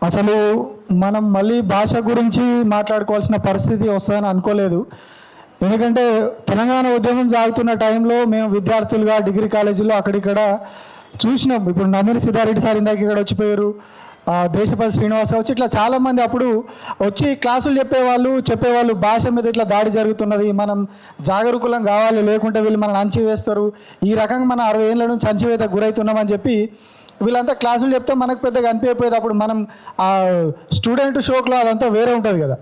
అసలు మనం మళ్ళీ భాష గురించి మాట్లాడుకోవాల్సిన పరిస్థితి వస్తుందని అనుకోలేదు. ఎందుకంటే తెలంగాణ ఉద్యమం సాగుతున్న టైంలో మేము విద్యార్థులుగా డిగ్రీ కాలేజీలో అక్కడిక్కడ చూసినాం. ఇప్పుడు నందిని సిద్ధారెడ్డి సార్ ఇందాక ఇక్కడ వచ్చిపోయారు, దేశపతి శ్రీనివాసరావు వచ్చి ఇట్లా చాలామంది అప్పుడు వచ్చి క్లాసులు చెప్పేవాళ్ళు భాష మీద ఇట్లా దాడి జరుగుతున్నది, మనం జాగరూకులం కావాలి, లేకుంటే వీళ్ళు మనం అంచివేస్తారు, ఈ రకంగా మనం 60 ఏళ్ళ నుంచి అంచివేతకు గురవుతున్నామని చెప్పి వీళ్ళంతా క్లాసులు చెప్తే మనకు పెద్దగా అనిపించకపోయేది. అప్పుడు మనం ఆ స్టూడెంట్ షోక్లో అదంతా వేరే ఉంటుంది కదా.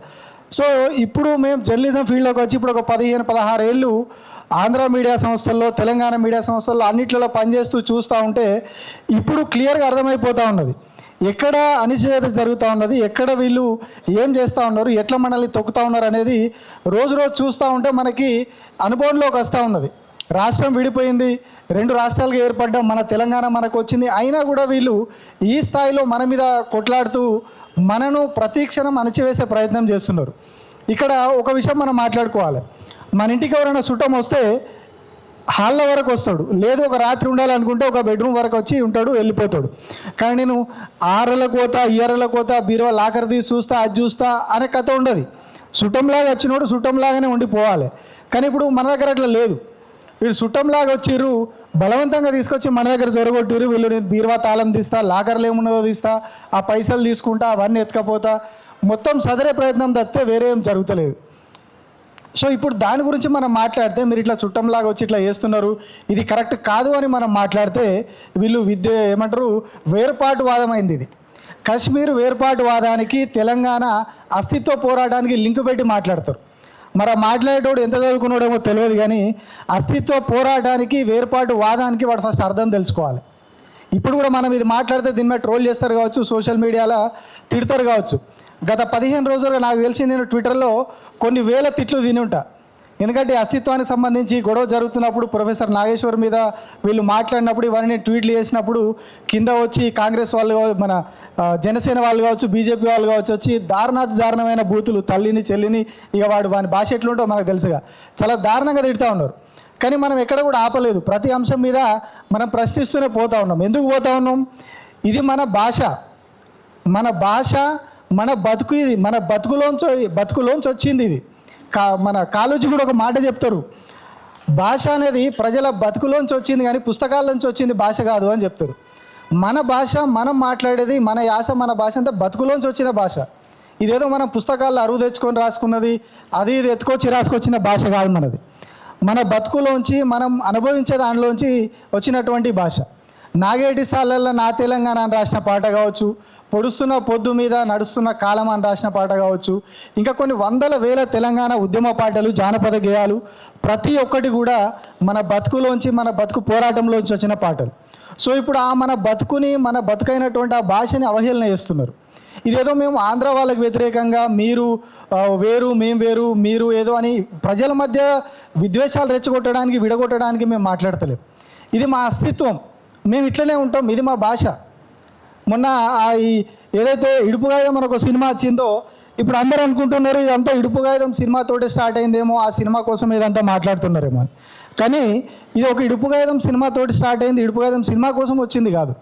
సో ఇప్పుడు మేము జర్నలిజం ఫీల్డ్లోకి వచ్చి ఇప్పుడు ఒక 15-16 ఏళ్ళు ఆంధ్ర మీడియా సంస్థల్లో, తెలంగాణ మీడియా సంస్థల్లో అన్నిట్లలో పనిచేస్తూ చూస్తూ ఉంటే ఇప్పుడు క్లియర్గా అర్థమైపోతూ ఉన్నది ఎక్కడ అణిచివేత జరుగుతూ ఉన్నది, ఎక్కడ వీళ్ళు ఏం చేస్తూ ఉన్నారు, ఎట్లా మనల్ని తొక్కుతూ ఉన్నారు అనేది రోజు చూస్తూ ఉంటే మనకి అనుభవంలోకి వస్తూ ఉన్నది. రాష్ట్రం విడిపోయింది, 2 రాష్ట్రాలుగా ఏర్పడ్డాం, మన తెలంగాణ మనకు వచ్చింది, అయినా కూడా వీళ్ళు ఈ స్థాయిలో మన మీద కొట్లాడుతూ మనను ప్రతిక్షణం అణచివేసే ప్రయత్నం చేస్తున్నారు. ఇక్కడ ఒక విషయం మనం మాట్లాడుకోవాలి. మన ఇంటికి ఎవరైనా చుట్టం వస్తే హాల్ల వరకు వస్తాడు, లేదు ఒక రాత్రి ఉండాలనుకుంటే ఒక బెడ్రూమ్ వరకు వచ్చి ఉంటాడు, వెళ్ళిపోతాడు. కానీ నేను 6 కోత 7 కోత బీరువా లాకర్ తీసి చూస్తా, అది చూస్తా అనే కథ ఉండదు. చుట్టంలాగా వచ్చినోడు చుట్టంలాగానే ఉండిపోవాలి. కానీ ఇప్పుడు మన దగ్గర అట్లా లేదు. వీళ్ళు చుట్టంలాగా వచ్చిర్రు, బలవంతంగా తీసుకొచ్చి మన దగ్గర జొరగొట్టిర్రు. వీళ్ళు నేను బీరువా తాళం తీస్తా, లాకర్లు ఏమున్నదో తీస్తా, ఆ పైసలు తీసుకుంటా, అవన్నీ ఎత్తుకపోతా, మొత్తం సదరే ప్రయత్నం తప్పితే వేరే ఏం జరుగుతలేదు. సో ఇప్పుడు దాని గురించి మనం మాట్లాడితే మీరు ఇట్లా చుట్టంలాగా వచ్చి ఇట్లా చేస్తున్నారు, ఇది కరెక్ట్ కాదు అని మనం మాట్లాడితే వీళ్ళు ఏమంటారు వేర్పాటువాదం అయింది. ఇది కశ్మీర్ వేర్పాటువాదానికి తెలంగాణ అస్తిత్వ పోరాటానికి లింక్ పెట్టి మాట్లాడతారు. మరి మాట్లాడేటోడు ఎంత చదువుకున్నాడేమో తెలియదు, కానీ అస్తిత్వ పోరాటానికి వేర్పాటు వాదానికి వాడు ఫస్ట్ అర్థం తెలుసుకోవాలి. ఇప్పుడు కూడా మనం ఇది మాట్లాడితే దీని మీద ట్రోల్ చేస్తారు కావచ్చు, సోషల్ మీడియాలో తిడతారు కావచ్చు. గత 15 రోజులుగా నాకు తెలిసి నేను ట్విట్టర్లో కొన్ని వేల తిట్లు తిని ఉంటా. ఎందుకంటే అస్తిత్వానికి సంబంధించి గొడవ జరుగుతున్నప్పుడు ప్రొఫెసర్ నాగేశ్వర్ మీద వీళ్ళు మాట్లాడినప్పుడు ఇవన్నీ ట్వీట్లు చేసినప్పుడు కింద వచ్చి కాంగ్రెస్ వాళ్ళు, మన జనసేన వాళ్ళు కావచ్చు, బీజేపీ వాళ్ళు కావచ్చు వచ్చి దారుణమైన బూతులు, తల్లిని చెల్లిని, ఇక వాని భాష ఎట్లుంటో మనకు తెలుసుగా, చాలా దారుణంగా తిడుతూ ఉన్నారు. కానీ మనం ఎక్కడ కూడా ఆపలేదు. ప్రతి అంశం మీద మనం ప్రశ్నిస్తూనే పోతూ ఉన్నాం. ఎందుకు పోతూ ఉన్నాం? ఇది మన భాష, మన బతుకు, ఇది మన బతుకులోంచి వచ్చింది. ఇది మన కాలేజీ కూడా ఒక మాట చెప్తారు, భాష అనేది ప్రజల బతుకులోంచి వచ్చింది కానీ పుస్తకాల్లోంచి వచ్చింది భాష కాదు అని చెప్తారు. మన భాష, మనం మాట్లాడేది, మన యాస, మన భాష అంతా బతుకులోంచి వచ్చిన భాష. ఇదేదో మనం పుస్తకాల్లో అరువు తెచ్చుకొని రాసుకున్నది, అది ఇది ఎత్తుకొచ్చి రాసుకొచ్చిన భాష కాదు మనది. మన బతుకులోంచి మనం అనుభవించే దానిలోంచి వచ్చినటువంటి భాష. నాగేటి సాలల్లో నా తెలంగాణ అని రాసిన పాట కావచ్చు, పొడుస్తున్న పొద్దు మీద నడుస్తున్న కాలం అని రాసిన పాట కావచ్చు, ఇంకా కొన్ని 100,000 తెలంగాణ ఉద్యమ పాటలు, జానపద గేయాలు, ప్రతి ఒక్కటి కూడా మన బతుకులోంచి, మన బతుకు పోరాటంలోంచి వచ్చిన పాటలు. సో ఇప్పుడు మన బతుకైనటువంటి ఆ భాషని అవహేళన చేస్తున్నారు. ఇదేదో మేము ఆంధ్ర వాళ్ళకి వ్యతిరేకంగా మీరు వేరు, మేము వేరు, మీరు ఏదో అని ప్రజల మధ్య విద్వేషాలు రెచ్చగొట్టడానికి, విడగొట్టడానికి మేము మాట్లాడతలేం. ఇది మా అస్తిత్వం, మేము ఇట్లనే ఉంటాం, ఇది మా భాష. మొన్న ఏదైతే ఇడుపుగాయుధం మనకు సినిమా వచ్చిందో, ఇప్పుడు అందరూ అనుకుంటున్నారు ఇదంతా ఇడుపుగాయుధం సినిమాతోటే స్టార్ట్ అయిందేమో, ఆ సినిమా కోసం ఇదంతా మాట్లాడుతున్నారేమో అని. కానీ ఇది ఒక ఇడుపుగాయుధం సినిమాతోటి స్టార్ట్ అయింది, ఇడుపుగాయుధం సినిమా కోసం వచ్చింది కాదు.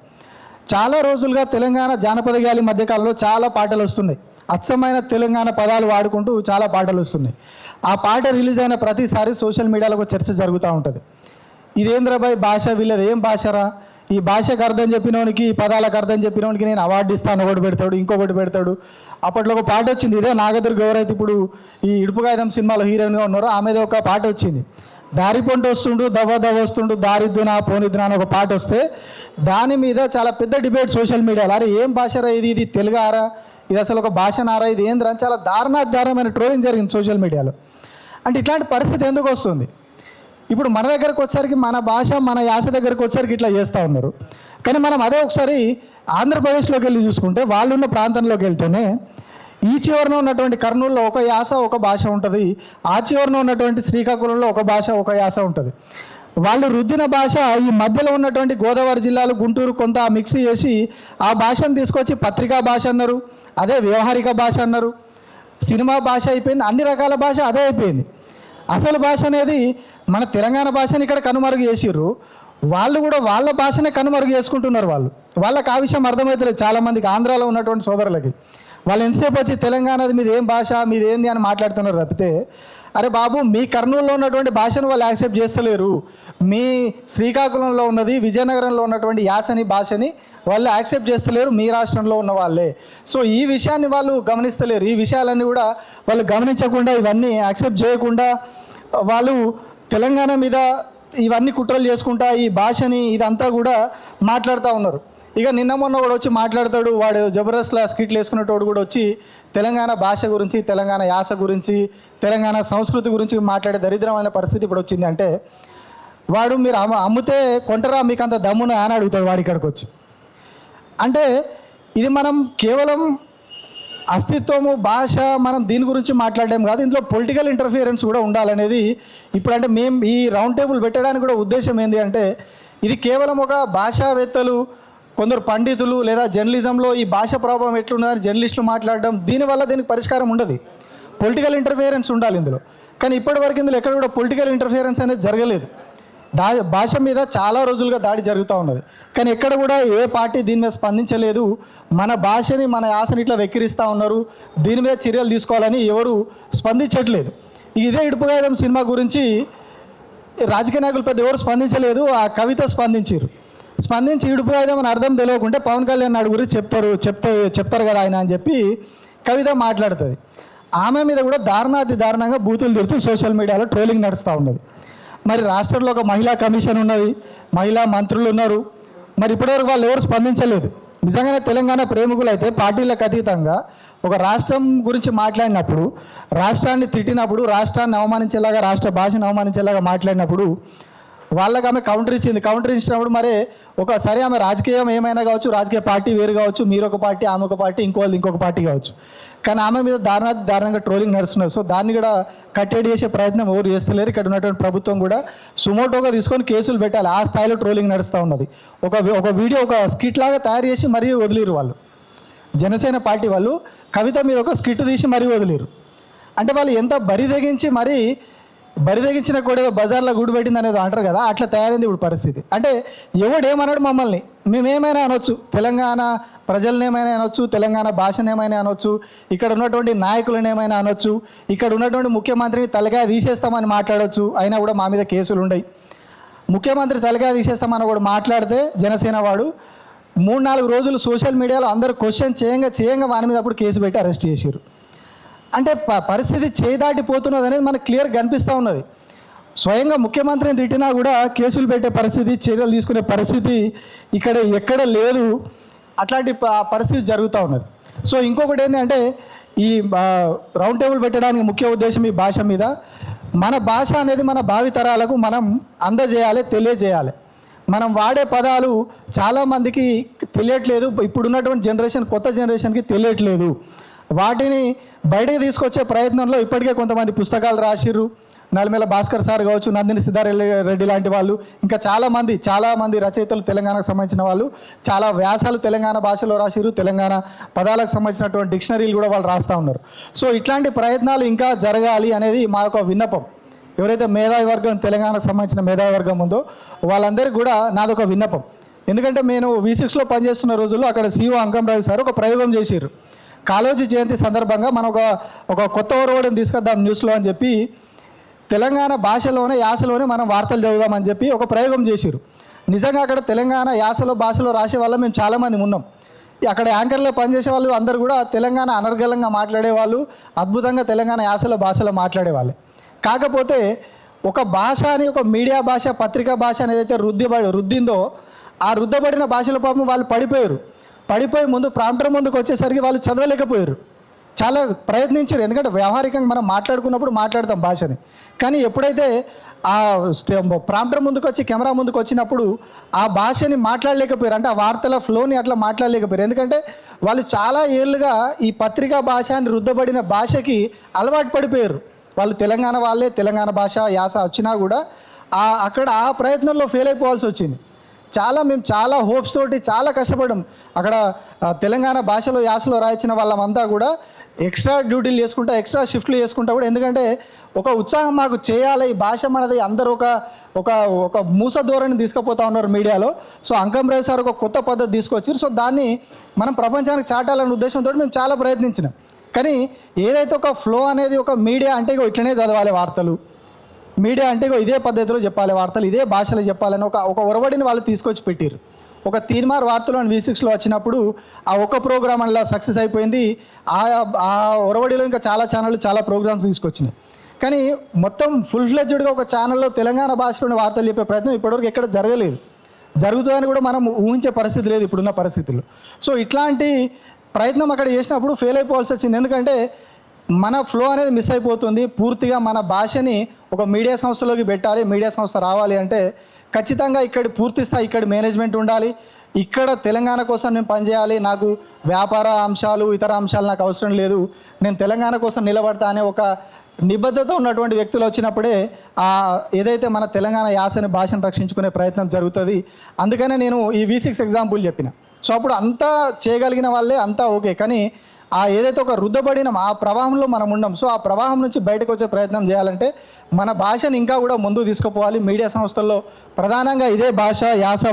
చాలా రోజులుగా తెలంగాణ జానపద గేయాల మధ్యకాలంలో చాలా పాటలు వస్తున్నాయి. అచ్చమైన తెలంగాణ పదాలు వాడుకుంటూ చాలా పాటలు వస్తున్నాయి. ఆ పాట రిలీజ్ అయిన ప్రతిసారి సోషల్ మీడియాలో ఒక చర్చ జరుగుతూ ఉంటుంది. ఇదేంద్రబాయ్ భాష, వీళ్ళది ఏం భాషరా, ఈ భాషకు అర్థం చెప్పినోనికి, ఈ పదాలకు అర్థం చెప్పినోనికి నేను అవార్డు ఇస్తాను, ఒకటి పెడతాడు, ఇంకొకటి పెడతాడు. అప్పట్లో ఒక పాట వచ్చింది, ఇదే నాగదుర్గ ఎవరైతే ఇప్పుడు ఈ ఇడుపుగాయుధం సినిమాలో హీరోయిన్గా ఉన్నారో ఆమెది ఒక పాట వచ్చింది, దారి పొంట వస్తుండు, దవ్వ వస్తుండు, దారిద్దునా పోనిద్దునా అని ఒక పాట వస్తే దాని మీద చాలా పెద్ద డిబేట్ సోషల్ మీడియాలో. అరే ఏం భాషరా ఇది తెలుగారా, ఇది అసలు ఒక భాషనారా, ఇది ఏంద్రా అని చాలా దారుణమైన ట్రోలింగ్ జరిగింది సోషల్ మీడియాలో. అంటే ఇట్లాంటి పరిస్థితి ఎందుకు వస్తుంది? ఇప్పుడు మన దగ్గరకు వచ్చేసరికి, మన భాష, మన యాస దగ్గరకు వచ్చేసరికి ఇట్లా చేస్తూ ఉన్నారు. కానీ మనం అదే ఒకసారి ఆంధ్రప్రదేశ్లోకి వెళ్ళి చూసుకుంటే, వాళ్ళున్న ప్రాంతంలోకి వెళ్తేనే ఈ చివరన ఉన్నటువంటి కర్నూలులో ఒక యాస, ఒక భాష ఉంటుంది, ఆ చివరన ఉన్నటువంటి శ్రీకాకుళంలో ఒక భాష, ఒక యాస ఉంటుంది. వాళ్ళు రుద్దిన భాష ఈ మధ్యలో ఉన్నటువంటి గోదావరి జిల్లాలు, గుంటూరు కొంత మిక్స్ చేసి ఆ భాషను తీసుకొచ్చి పత్రికా భాష అన్నారు, అదే వ్యవహారిక భాష అన్నారు, సినిమా భాష అయిపోయింది, అన్ని రకాల భాష అదే అయిపోయింది. అసలు భాష అనేది మన తెలంగాణ భాషని ఇక్కడ కనుమరుగు చేసిర్రు. వాళ్ళు కూడా వాళ్ళ భాషనే కనుమరుగు చేసుకుంటున్నారు. వాళ్ళకి ఆ విషయం అర్థమవుతలేదు. చాలామందికి ఆంధ్రాలో ఉన్నటువంటి సోదరులకి వాళ్ళు ఎంతసేపు వచ్చి తెలంగాణది మీది ఏం భాష, మీది ఏంది అని మాట్లాడుతున్నారు తప్పితే, అరే బాబు మీ కర్నూలులో ఉన్నటువంటి భాషను వాళ్ళు యాక్సెప్ట్ చేస్తలేరు, మీ శ్రీకాకుళంలో ఉన్నది, విజయనగరంలో ఉన్నటువంటి యాసని భాషని వాళ్ళు యాక్సెప్ట్ చేస్తలేరు, మీ రాష్ట్రంలో ఉన్న వాళ్ళే. సో ఈ విషయాన్ని వాళ్ళు గమనిస్తలేరు. ఈ విషయాలన్నీ కూడా వాళ్ళు గమనించకుండా, ఇవన్నీ యాక్సెప్ట్ చేయకుండా వాళ్ళు తెలంగాణ మీద ఇవన్నీ కుట్రలు చేసుకుంటా ఈ భాషని ఇదంతా కూడా మాట్లాడుతూ ఉన్నారు. ఇక నిన్న మొన్న కూడా వచ్చి మాట్లాడతాడు, వాడు జబర్దస్త్లా స్కిట్లు వేసుకునేటోడు కూడా వచ్చి తెలంగాణ భాష గురించి, తెలంగాణ యాస గురించి, తెలంగాణ సంస్కృతి గురించి మాట్లాడే దరిద్రమైన పరిస్థితి ఇప్పుడు వచ్చింది. అంటే వాడు మీరు అమ్మితే కొంటరా మీకు అంత దమ్మున అని అడుగుతాడు వాడి ఇక్కడికి వచ్చి. అంటే ఇది మనం కేవలం అస్తిత్వము, భాష, మనం దీని గురించి మాట్లాడడం కాదు, ఇందులో పొలిటికల్ ఇంటర్ఫియరెన్స్ కూడా ఉండాలనేది ఇప్పుడు. అంటే మేము ఈ రౌండ్ టేబుల్ పెట్టడానికి కూడా ఉద్దేశం ఏంటి అంటే, ఇది కేవలం ఒక భాషావేత్తలు, కొందరు పండితులు లేదా జర్నలిజంలో ఈ భాష ప్రభావం ఎట్లున్నదని జర్నలిస్టులు మాట్లాడడం, దీనివల్ల దీనికి పరిష్కారం ఉండదు. పొలిటికల్ ఇంటర్ఫియరెన్స్ ఉండాలి ఇందులో. కానీ ఇప్పటివరకు ఇందులో ఎక్కడ కూడా పొలిటికల్ ఇంటర్ఫియరెన్స్ అనేది జరగలేదు. భాష మీద చాలా రోజులుగా దాడి జరుగుతూ ఉన్నది, కానీ ఎక్కడ కూడా ఏ పార్టీ దీని మీద స్పందించలేదు. మన భాషని, మన యాసని ఇట్లా వెక్కిరిస్తూ ఉన్నారు, దీని మీద చర్యలు తీసుకోవాలని ఎవరు స్పందించట్లేదు. ఇదే ఇడుపుగాయదం సినిమా గురించి రాజకీయ నాయకులు పెద్ద ఎవరు స్పందించలేదు. ఆ కవిత స్పందించి ఇడుపుగాయదం అని అర్థం తెలియకుంటే పవన్ కళ్యాణ్ నాడు గురించి చెప్తారు కదా ఆయన అని చెప్పి కవిత మాట్లాడుతుంది. ఆమె మీద కూడా దారుణాతి దారుణంగా బూతులు తిడుతూ సోషల్ మీడియాలో ట్రోలింగ్ నడుస్తూ ఉన్నది. మరి రాష్ట్రంలో ఒక మహిళా కమిషన్ ఉన్నది, మహిళా మంత్రులు ఉన్నారు, మరి ఇప్పటివరకు వాళ్ళు ఎవరు స్పందించలేదు. నిజంగానే తెలంగాణ ప్రేమికులు అయితే పార్టీలకు అతీతంగా ఒక రాష్ట్రం గురించి మాట్లాడినప్పుడు, రాష్ట్రాన్ని తిట్టినప్పుడు, రాష్ట్రాన్ని అవమానించేలాగా, రాష్ట్ర భాషను అవమానించేలాగా మాట్లాడినప్పుడు వాళ్ళకి ఆమె కౌంటర్ ఇచ్చినప్పుడు మరి సరే ఆమె రాజకీయం ఏమైనా కావచ్చు, రాజకీయ పార్టీ వేరు కావచ్చు, మీరు ఒక పార్టీ, ఆమె ఒక పార్టీ, ఇంకొక పార్టీ కావచ్చు, కానీ ఆమె మీద దారుణంగా ట్రోలింగ్ నడుస్తున్నారు. సో దాన్ని కూడా కట్టడి చేసే ప్రయత్నం ఎవరు చేస్తలేరు. ఇక్కడ ఉన్నటువంటి ప్రభుత్వం కూడా సుమోటోగా తీసుకొని కేసులు పెట్టాలి. ఆ స్థాయిలో ట్రోలింగ్ నడుస్తూ ఉన్నది. ఒక వీడియో, ఒక స్కిట్ లాగా తయారు చేసి మరీ వదిలేరు వాళ్ళు. జనసేన పార్టీ వాళ్ళు కవిత మీద ఒక స్కిట్ తీసి మరీ వదిలేరు. అంటే వాళ్ళు ఎంత బరిదగించిన కూడా బజార్లో గుడి పెట్టింది అనేది అంటారు కదా, అట్లా తయారైంది ఇప్పుడు పరిస్థితి. అంటే ఎవడేమన్నాడు మమ్మల్ని, మేమేమైనా అనొచ్చు, తెలంగాణ ప్రజలను ఏమైనా అనొచ్చు, తెలంగాణ భాషను ఏమైనా అనొచ్చు, ఇక్కడ ఉన్నటువంటి నాయకులను ఏమైనా అనొచ్చు, ఇక్కడ ఉన్నటువంటి ముఖ్యమంత్రిని తలకాయ తీసేస్తామని మాట్లాడవచ్చు, అయినా కూడా మా మీద కేసులు ఉన్నాయి. ముఖ్యమంత్రి తలకాయ తీసేస్తామని కూడా మాట్లాడితే జనసేన వాడు 3-4 రోజులు సోషల్ మీడియాలో అందరూ క్వశ్చన్ చేయంగా వాని మీద అప్పుడు కేసు పెట్టి అరెస్ట్ చేశారు. అంటే పరిస్థితి చేదాటిపోతున్నది అనేది మనకు క్లియర్గా కనిపిస్తూ ఉన్నది. స్వయంగా ముఖ్యమంత్రిని తిట్టినా కూడా కేసులు పెట్టే పరిస్థితి, చర్యలు తీసుకునే పరిస్థితి ఇక్కడ ఎక్కడ లేదు. అట్లాంటి పరిస్థితి జరుగుతూ ఉన్నది. సో ఇంకొకటి ఏంటంటే, ఈ రౌండ్ టేబుల్ పెట్టడానికి ముఖ్య ఉద్దేశం ఈ భాష మీద. మన భాష అనేది మన భావితరాలకు మనం అందజేయాలి, తెలియజేయాలి. మనం వాడే పదాలు చాలామందికి తెలియట్లేదు. ఇప్పుడున్నటువంటి జనరేషన్, కొత్త జనరేషన్కి తెలియట్లేదు. వాటిని బయటకు తీసుకొచ్చే ప్రయత్నంలో ఇప్పటికే కొంతమంది పుస్తకాలు రాసిర్రు. నల్మెల భాస్కర్ సార్ కావచ్చు, నందిని సిద్ధారెడ్డి లాంటి వాళ్ళు, ఇంకా చాలామంది రచయితలు తెలంగాణకు సంబంధించిన వాళ్ళు చాలా వ్యాసాలు తెలంగాణ భాషలో రాసిర్రు. తెలంగాణ పదాలకు సంబంధించినటువంటి డిక్షనరీలు కూడా వాళ్ళు రాస్తూ ఉన్నారు. సో ఇట్లాంటి ప్రయత్నాలు ఇంకా జరగాలి అనేది మా యొక్క విన్నపం. ఎవరైతే మేధావి వర్గం, తెలంగాణకు సంబంధించిన మేధావి వర్గం ఉందో వాళ్ళందరికీ కూడా నాదొక విన్నపం. ఎందుకంటే నేను V6లో పనిచేస్తున్న రోజుల్లో అక్కడ CEO అంకంరావు సార్ ఒక ప్రయోగం చేశారు. కాళోజీ జయంతి సందర్భంగా మనం ఒక కొత్త ఒరవడిని తీసుకొద్దాం న్యూస్లో అని చెప్పి, తెలంగాణ భాషలోనే, యాసలోనే మనం వార్తలు చదువుదామని చెప్పి ఒక ప్రయోగం చేశారు. నిజంగా అక్కడ తెలంగాణ యాసలో, భాషలో రాసే వాళ్ళం మేము చాలామంది ఉన్నాం. అక్కడ యాంకర్లో పనిచేసే వాళ్ళు అందరూ కూడా తెలంగాణ అనర్గళంగా మాట్లాడేవాళ్ళు, అద్భుతంగా తెలంగాణ యాసలో, భాషలో మాట్లాడేవాళ్ళు. కాకపోతే ఒక భాష అని, ఒక మీడియా భాష, పత్రికా భాష అనేది రుద్దిందో, ఆ రుద్దబడిన భాషల పాపం వాళ్ళు పడిపోయి ముందు ప్రాంప్టర్ ముందుకు వచ్చేసరికి వాళ్ళు చదవలేకపోయారు. చాలా ప్రయత్నించారు, ఎందుకంటే వ్యవహారికంగా మనం మాట్లాడుకున్నప్పుడు మాట్లాడతాం భాషని. కానీ ఎప్పుడైతే ఆ ప్రాంప్టర్ ముందుకు వచ్చి, కెమెరా ముందుకు వచ్చినప్పుడు ఆ భాషని మాట్లాడలేకపోయారు. అంటే ఆ వార్తల ఫ్లోని అట్లా మాట్లాడలేకపోయారు. ఎందుకంటే వాళ్ళు చాలా ఏళ్ళుగా ఈ పత్రికా భాష అని రుద్దబడిన భాషకి అలవాటు పడిపోయారు. వాళ్ళు తెలంగాణ వాళ్ళే, తెలంగాణ భాష యాస వచ్చినా కూడా అక్కడ ఆ ప్రయత్నంలో ఫెయిల్ అయిపోవాల్సి వచ్చింది. మేము చాలా హోప్స్ తోటి చాలా కష్టపడ్డాం. అక్కడ తెలంగాణ భాషలో, యాసలో రాయించిన వాళ్ళమంతా కూడా ఎక్స్ట్రా డ్యూటీలు చేసుకుంటా, ఎక్స్ట్రా షిఫ్ట్లు చేసుకుంటా కూడా, ఎందుకంటే ఒక ఉత్సాహం మాకు చేయాలి, ఈ భాష మనది, అందరూ ఒక మూస ధోరణి తీసుకుపోతా ఉన్నారు మీడియాలో. సో అంకం రావు సార్ ఒక కొత్త పద్ధతి తీసుకొచ్చారు. సో దాన్ని మనం ప్రపంచానికి చాటాలనే ఉద్దేశంతో మేము చాలా ప్రయత్నించినాం. కానీ ఏదైతే ఒక ఫ్లో అనేది, ఒక మీడియా అంటే ఇట్లనే చదవాలి వార్తలు, మీడియా అంటే ఇదే పద్ధతిలో చెప్పాలి వార్తలు, ఇదే భాషలో చెప్పాలని ఒక ఒరవడిని వాళ్ళు తీసుకొచ్చి పెట్టారు. ఒక తీర్మార్ వార్తలు అని V6లో వచ్చినప్పుడు ఆ ఒక్క ప్రోగ్రామ్ అలా సక్సెస్ అయిపోయింది. ఆ ఒరవడిలో ఇంకా చాలా ఛానళ్ళు చాలా ప్రోగ్రామ్స్ తీసుకొచ్చినాయి. కానీ మొత్తం ఫుల్ ఫ్లెడ్జ్డ్గా ఒక ఛానల్లో తెలంగాణ భాషలోని వార్తలు చెప్పే ప్రయత్నం ఇప్పటివరకు ఎక్కడ జరగలేదు. జరుగుతుందని కూడా మనం ఊహించే పరిస్థితి లేదు ఇప్పుడున్న పరిస్థితుల్లో. సో ఇట్లాంటి ప్రయత్నం అక్కడ చేసినప్పుడు ఫెయిల్ అయిపోవాల్సి వచ్చింది. ఎందుకంటే మన ఫ్లో అనేది మిస్ అయిపోతుంది. పూర్తిగా మన భాషని ఒక మీడియా సంస్థలోకి పెట్టాలి, మీడియా సంస్థ రావాలి అంటే ఖచ్చితంగా ఇక్కడ పూర్తి స్థాయి ఇక్కడ మేనేజ్మెంట్ ఉండాలి. ఇక్కడ తెలంగాణ కోసం నేను పనిచేయాలి, నాకు వ్యాపార అంశాలు ఇతర అంశాలు నాకు అవసరం లేదు, నేను తెలంగాణ కోసం నిలబడతా అనే ఒక నిబద్ధత ఉన్నటువంటి వ్యక్తులు వచ్చినప్పుడే ఏదైతే మన తెలంగాణ యాసని భాషను రక్షించుకునే ప్రయత్నం జరుగుతుంది. అందుకనే నేను ఈ V6 ఎగ్జాంపుల్ చెప్పిన. సో అప్పుడు అంతా చేయగలిగిన వాళ్ళే అంతా ఓకే, కానీ ఏదైతే ఒక రుద్దబడిన ఆ ప్రవాహంలో మనం ఉండం. సో ఆ ప్రవాహం నుంచి బయటకు వచ్చే ప్రయత్నం చేయాలంటే మన భాషను ఇంకా కూడా ముందుకు తీసుకుపోవాలి. మీడియా సంస్థల్లో ప్రధానంగా ఇదే భాష యాస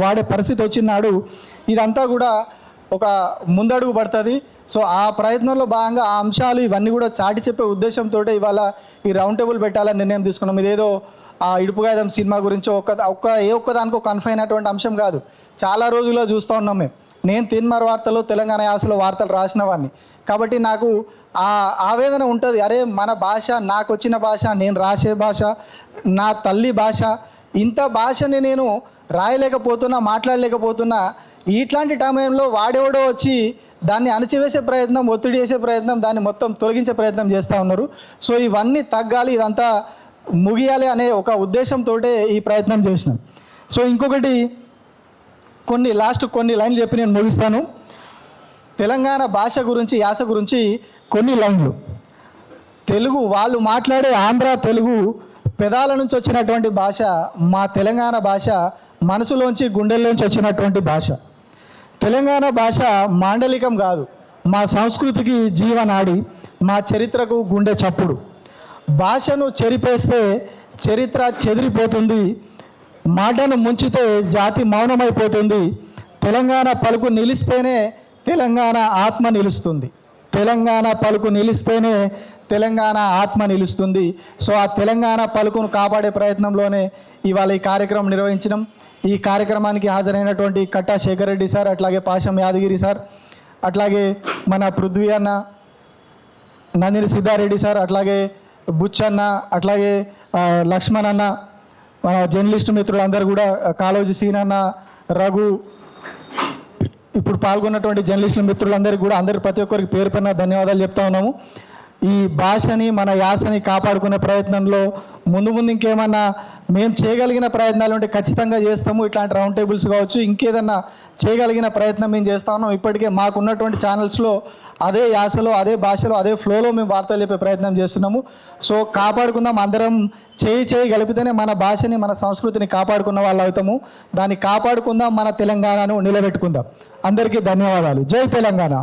వాడే పరిస్థితి వచ్చినాడు ఇదంతా కూడా ఒక ముందడుగు పడుతుంది. సో ఆ ప్రయత్నంలో భాగంగా ఆ అంశాలు ఇవన్నీ కూడా చాటి చెప్పే ఉద్దేశంతో ఇవాళ ఈ రౌండ్ టేబుల్ పెట్టాలని నిర్ణయం తీసుకున్నాం. ఇదేదో ఇడుపుగాయదం సినిమా గురించి ఒక్కదానికి కన్ఫైన్ అయినటువంటి అంశం కాదు. చాలా రోజుల్లో చూస్తూ ఉన్నాం మేము. నేను తీన్మార్ వార్తలు తెలంగాణ యాసలో వార్తలు రాసిన వాడిని కాబట్టి నాకు ఆ ఆవేదన ఉంటుంది. అరే మన భాష, నాకు వచ్చిన భాష, నేను రాసే భాష, నా తల్లి భాష, ఇంత భాషని నేను రాయలేకపోతున్నా, మాట్లాడలేకపోతున్నా. ఇట్లాంటి సమయంలో వాడెవడో వచ్చి దాన్ని అణచివేసే ప్రయత్నం, ఒత్తిడి చేసే ప్రయత్నం, దాన్ని మొత్తం తొలగించే ప్రయత్నం చేస్తూ ఉన్నారు. సో ఇవన్నీ తగ్గాలి, ఇదంతా ముగియాలి అనే ఒక ఉద్దేశంతో ఈ ప్రయత్నం చేసినాం. సో ఇంకొకటి కొన్ని లైన్లు చెప్పి నేను ముగిస్తాను. తెలంగాణ భాష గురించి, యాస గురించి కొన్ని లైన్లు. తెలుగు వాళ్ళు మాట్లాడే ఆంధ్ర తెలుగు పెదాల నుంచి వచ్చినటువంటి భాష, మా తెలంగాణ భాష మనసులోంచి గుండెల్లోంచి వచ్చినటువంటి భాష. తెలంగాణ భాష మాండలికం కాదు, మా సంస్కృతికి జీవనాడి, మా చరిత్రకు గుండె చప్పుడు. భాషను చెరిపేస్తే చరిత్ర చెదిరిపోతుంది, మాటను ముంచితే జాతి మౌనమైపోతుంది. తెలంగాణ పలుకు నిలిస్తేనే తెలంగాణ ఆత్మ నిలుస్తుంది, తెలంగాణ పలుకు నిలిస్తేనే తెలంగాణ ఆత్మ నిలుస్తుంది. సో ఆ తెలంగాణ పలుకును కాపాడే ప్రయత్నంలోనే ఇవాళ ఈ కార్యక్రమం నిర్వహించినాం. ఈ కార్యక్రమానికి హాజరైనటువంటి కట్టా శేఖర్ రెడ్డి సార్, అట్లాగే పాశం యాదగిరి సార్, అట్లాగే మన పృథ్వీ అన్న, నందిని సిద్ధారెడ్డి సార్, అట్లాగే బుచ్చన్న, అట్లాగే లక్ష్మణ్ అన్న, మన జర్నలిస్టు మిత్రులందరూ కూడా, కాళోజీ సీనన్న, రఘు, ఇప్పుడు పాల్గొన్నటువంటి జర్నలిస్టుల మిత్రులందరికీ కూడా ప్రతి ఒక్కరికి పేరు పైన ధన్యవాదాలు చెప్తా ఉన్నాము. ఈ భాషని, మన యాసని కాపాడుకునే ప్రయత్నంలో ముందు ఇంకేమన్నా మేము చేయగలిగిన ప్రయత్నాలు ఉంటే ఖచ్చితంగా చేస్తాము. ఇట్లాంటి రౌండ్ టేబుల్స్ కావచ్చు, ఇంకేదన్నా చేయగలిగిన ప్రయత్నం మేము చేస్తా ఉన్నాం. ఇప్పటికే మాకున్నటువంటి ఛానల్స్లో అదే యాసలో, అదే భాషలో, అదే ఫ్లోలో మేము వార్తలు చెప్పే ప్రయత్నం చేస్తున్నాము. సో కాపాడుకుందాం, అందరం చేయి కలిపితేనే మన భాషని, మన సంస్కృతిని కాపాడుకున్న వాళ్ళు అవుతాము. దాన్ని కాపాడుకుందాం, మన తెలంగాణను నిలబెట్టుకుందాం. అందరికీ ధన్యవాదాలు. జై తెలంగాణ.